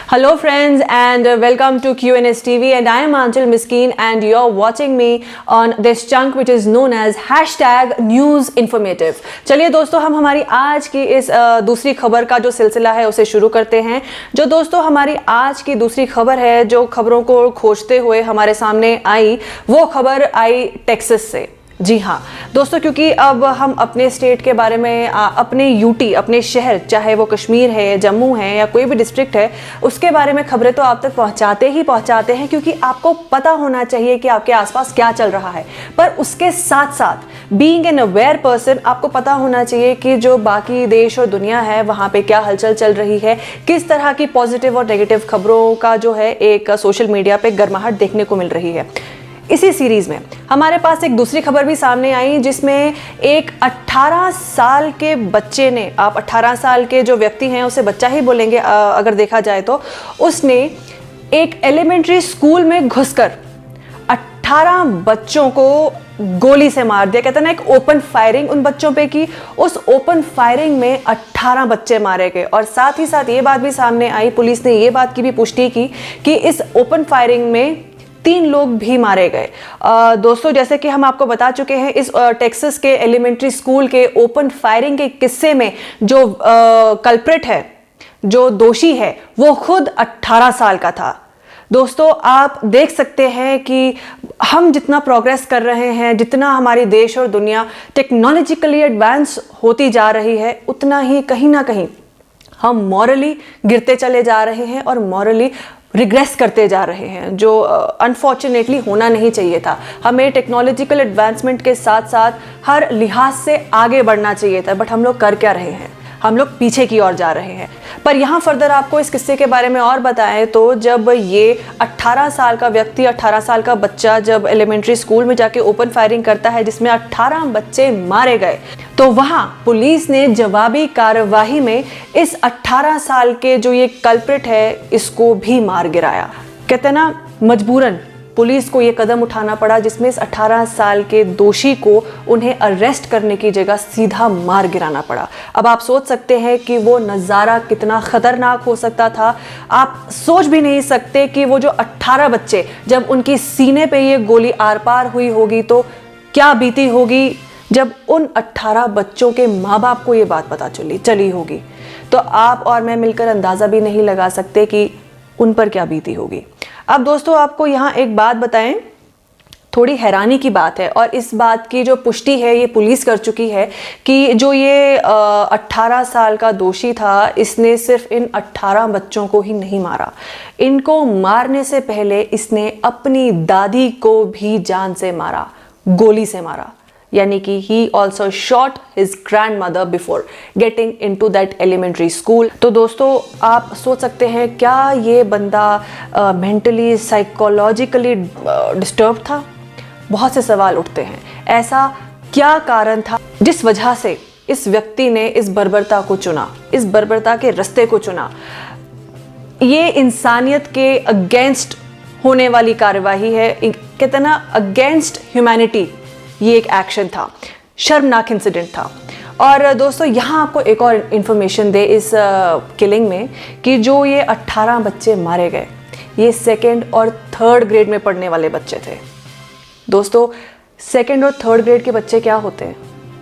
Hello friends and welcome to QNS TV and I am Anchal Miskeen and you're watching me on this chunk which is known as #NewsInformative। चलिए दोस्तों हम हमारी आज की इस दूसरी खबर का जो सिलसिला है उसे शुरू करते हैं। जो दोस्तों हमारी आज की दूसरी खबर है जो खबरों को खोजते हुए हमारे सामने आई वो खबर आई टेक्सास से। जी हाँ दोस्तों, क्योंकि अब हम अपने स्टेट के बारे में अपने यूटी अपने शहर चाहे वो कश्मीर है, जम्मू है या कोई भी डिस्ट्रिक्ट है उसके बारे में खबरें तो आप तक पहुंचाते हैं क्योंकि आपको पता होना चाहिए कि आपके आसपास क्या चल रहा है। पर उसके साथ साथ बीइंग एन अवेयर पर्सन आपको पता होना चाहिए कि जो बाकी देश और दुनिया है वहाँ पे क्या हलचल चल रही है, किस तरह की पॉजिटिव और नेगेटिव खबरों का जो है एक सोशल मीडिया पे गर्माहट देखने को मिल रही है। इसी सीरीज में हमारे पास एक दूसरी खबर भी सामने आई जिसमें एक 18 साल के बच्चे ने, आप 18 साल के जो व्यक्ति हैं उसे बच्चा ही बोलेंगे अगर देखा जाए तो, उसने एक एलिमेंट्री स्कूल में घुसकर 18 बच्चों को गोली से मार दिया। कहते हैं ना एक ओपन फायरिंग उन बच्चों पे की, उस ओपन फायरिंग में 18 बच्चे मारे गए। और साथ ही साथ ये बात भी सामने आई, पुलिस ने ये बात की भी पुष्टि की कि इस ओपन फायरिंग में 3 लोग भी मारे गए। दोस्तों जैसे कि हम आपको बता चुके हैं इस टेक्सास के एलिमेंट्री स्कूल के ओपन फायरिंग के किस्से में जो कल्प्रिट है, जो दोषी है, वो खुद 18 साल का था। दोस्तों आप देख सकते हैं कि हम जितना प्रोग्रेस कर रहे हैं, जितना हमारी देश और दुनिया टेक्नोलॉजिकली एडवांस होती जा रही है, उतना ही कहीं ना कहीं हम मॉरली गिरते चले जा रहे हैं और मॉरली रिग्रेस करते जा रहे हैं, जो अनफॉर्चुनेटली होना नहीं चाहिए था। हमें टेक्नोलॉजिकल एडवांसमेंट के साथ साथ हर लिहाज से आगे बढ़ना चाहिए था, बट हम लोग कर क्या रहे हैं, हम लोग पीछे की ओर जा रहे हैं। पर यहाँ फर्दर आपको इस किस्से के बारे में और बताएं तो जब ये 18 साल का व्यक्ति, 18 साल का बच्चा जब एलिमेंट्री स्कूल में जाके ओपन फायरिंग करता है जिसमें 18 बच्चे मारे गए, तो वहाँ पुलिस ने जवाबी कार्यवाही में इस 18 साल के जो ये कल्प्रिट है इसको भी मार गिराया। कहते हैं ना मजबूरन पुलिस को ये कदम उठाना पड़ा जिसमें इस 18 साल के दोषी को उन्हें अरेस्ट करने की जगह सीधा मार गिराना पड़ा। अब आप सोच सकते हैं कि वो नज़ारा कितना खतरनाक हो सकता था। आप सोच भी नहीं सकते कि वो जो 18 बच्चे जब उनकी सीने पे ये गोली आर पार हुई होगी तो क्या बीती होगी। जब उन 18 बच्चों के माँ बाप को ये बात पता चली होगी तो आप और मैं मिलकर अंदाज़ा भी नहीं लगा सकते कि उन पर क्या बीती होगी। अब दोस्तों आपको यहाँ एक बात बताएं, थोड़ी हैरानी की बात है और इस बात की जो पुष्टि है ये पुलिस कर चुकी है कि जो ये 18 साल का दोषी था इसने सिर्फ इन 18 बच्चों को ही नहीं मारा, इनको मारने से पहले इसने अपनी दादी को भी जान से मारा, गोली से मारा। यानी कि he also shot his grandmother before getting into that elementary school। तो दोस्तों आप सोच सकते हैं क्या ये बंदा मेंटली साइकोलॉजिकली डिस्टर्ब था। बहुत से सवाल उठते हैं, ऐसा क्या कारण था जिस वजह से इस व्यक्ति ने इस बर्बरता को चुना, इस बर्बरता के रास्ते को चुना। ये इंसानियत के अगेंस्ट होने वाली कार्यवाही है। कहते हैं ना अगेंस्ट ह्यूमैनिटी ये एक एक्शन था, शर्मनाक इंसिडेंट था। और दोस्तों यहाँ आपको एक और इन्फॉर्मेशन दे इस किलिंग में कि जो ये 18 बच्चे मारे गए ये 2nd और 3rd ग्रेड में पढ़ने वाले बच्चे थे। दोस्तों 2nd और 3rd ग्रेड के बच्चे क्या होते हैं,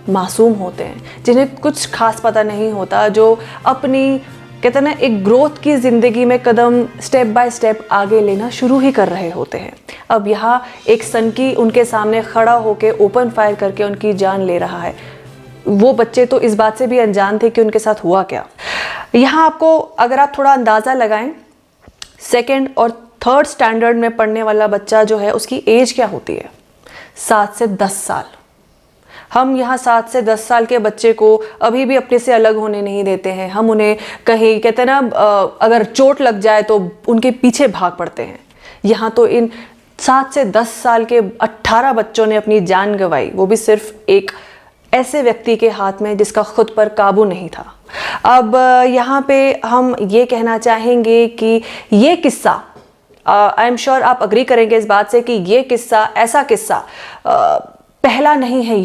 मासूम होते हैं, जिन्हें कुछ खास पता नहीं होता, जो अपनी कहते हैं ना एक ग्रोथ की ज़िंदगी में कदम स्टेप बाय स्टेप आगे लेना शुरू ही कर रहे होते हैं। अब यहाँ एक सनकी उनके सामने खड़ा होकर ओपन फायर करके उनकी जान ले रहा है। वो बच्चे तो इस बात से भी अनजान थे कि उनके साथ हुआ क्या। यहाँ आपको अगर आप थोड़ा अंदाज़ा लगाएं, 2nd और 3rd स्टैंडर्ड में पढ़ने वाला बच्चा जो है उसकी एज क्या होती है, 7 से 10 साल। हम यहाँ 7 से 10 साल के बच्चे को अभी भी अपने से अलग होने नहीं देते हैं। हम उन्हें कहीं कहते हैं ना अगर चोट लग जाए तो उनके पीछे भाग पड़ते हैं। यहाँ तो इन 7 से 10 साल के 18 बच्चों ने अपनी जान गंवाई, वो भी सिर्फ एक ऐसे व्यक्ति के हाथ में जिसका खुद पर काबू नहीं था। अब यहाँ पे हम ये कहना चाहेंगे कि ये किस्सा, आई एम श्योर आप अग्री करेंगे इस बात से कि ये किस्सा, ऐसा किस्सा पहला नहीं है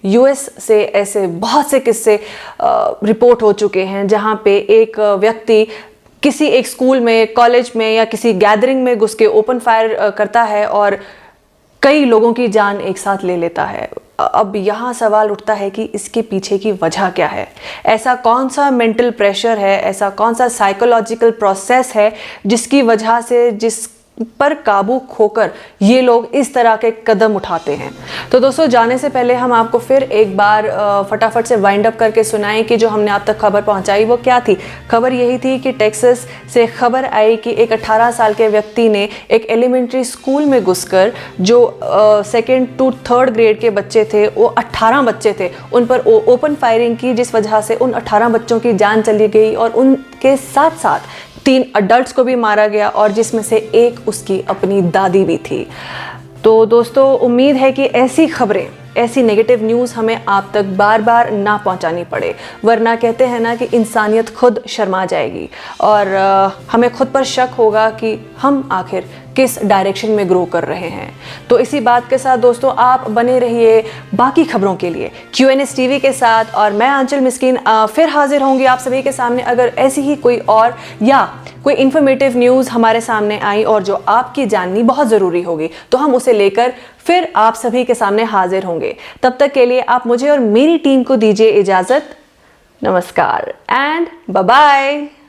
यूएस से ऐसे बहुत से किस्से रिपोर्ट हो चुके हैं जहां पे एक व्यक्ति किसी एक स्कूल में, कॉलेज में या किसी गैदरिंग में घुस के ओपन फायर करता है और कई लोगों की जान एक साथ ले लेता है। अब यहाँ सवाल उठता है कि इसके पीछे की वजह क्या है? ऐसा कौन सा मेंटल प्रेशर है, ऐसा कौन सा साइकोलॉजिकल प्रोसेस है जिसकी वजह से, जिस पर काबू खोकर ये लोग इस तरह के कदम उठाते हैं? तो दोस्तों, जाने से पहले हम आपको फिर एक बार फटाफट से वाइंड अप करके सुनाएं कि जो हमने आप तक खबर पहुंचाई वो क्या थी। खबर यही थी कि टेक्सास से खबर आई कि एक 18 साल के व्यक्ति ने एक एलिमेंट्री स्कूल में घुसकर जो 2nd to 3rd ग्रेड के बच्चे थे, वो 18 बच्चे थे, उन पर ओपन फायरिंग की, जिस वजह से उन 18 बच्चों की जान चली गई और उनके साथ साथ 3 अडल्ट्स को भी मारा गया, और जिसमें से एक उसकी अपनी दादी भी थी। तो दोस्तों, उम्मीद है कि ऐसी खबरें, ऐसी नेगेटिव न्यूज़ हमें आप तक बार बार ना पहुंचानी पड़े, वरना कहते हैं ना कि इंसानियत खुद शर्मा जाएगी और हमें खुद पर शक होगा कि हम आखिर किस डायरेक्शन में ग्रो कर रहे हैं। तो इसी बात के साथ दोस्तों, आप बने रहिए बाकी खबरों के लिए QNS TV के साथ, और मैं आंचल मिस्कीन फिर हाजिर होंगी आप सभी के सामने। अगर ऐसी ही कोई और या कोई इन्फॉर्मेटिव न्यूज़ हमारे सामने आई और जो आपकी जाननी बहुत ज़रूरी होगी, तो हम उसे लेकर फिर आप सभी के सामने हाजिर होंगे। तब तक के लिए आप मुझे और मेरी टीम को दीजिए इजाज़त। नमस्कार एंड बाय बाय।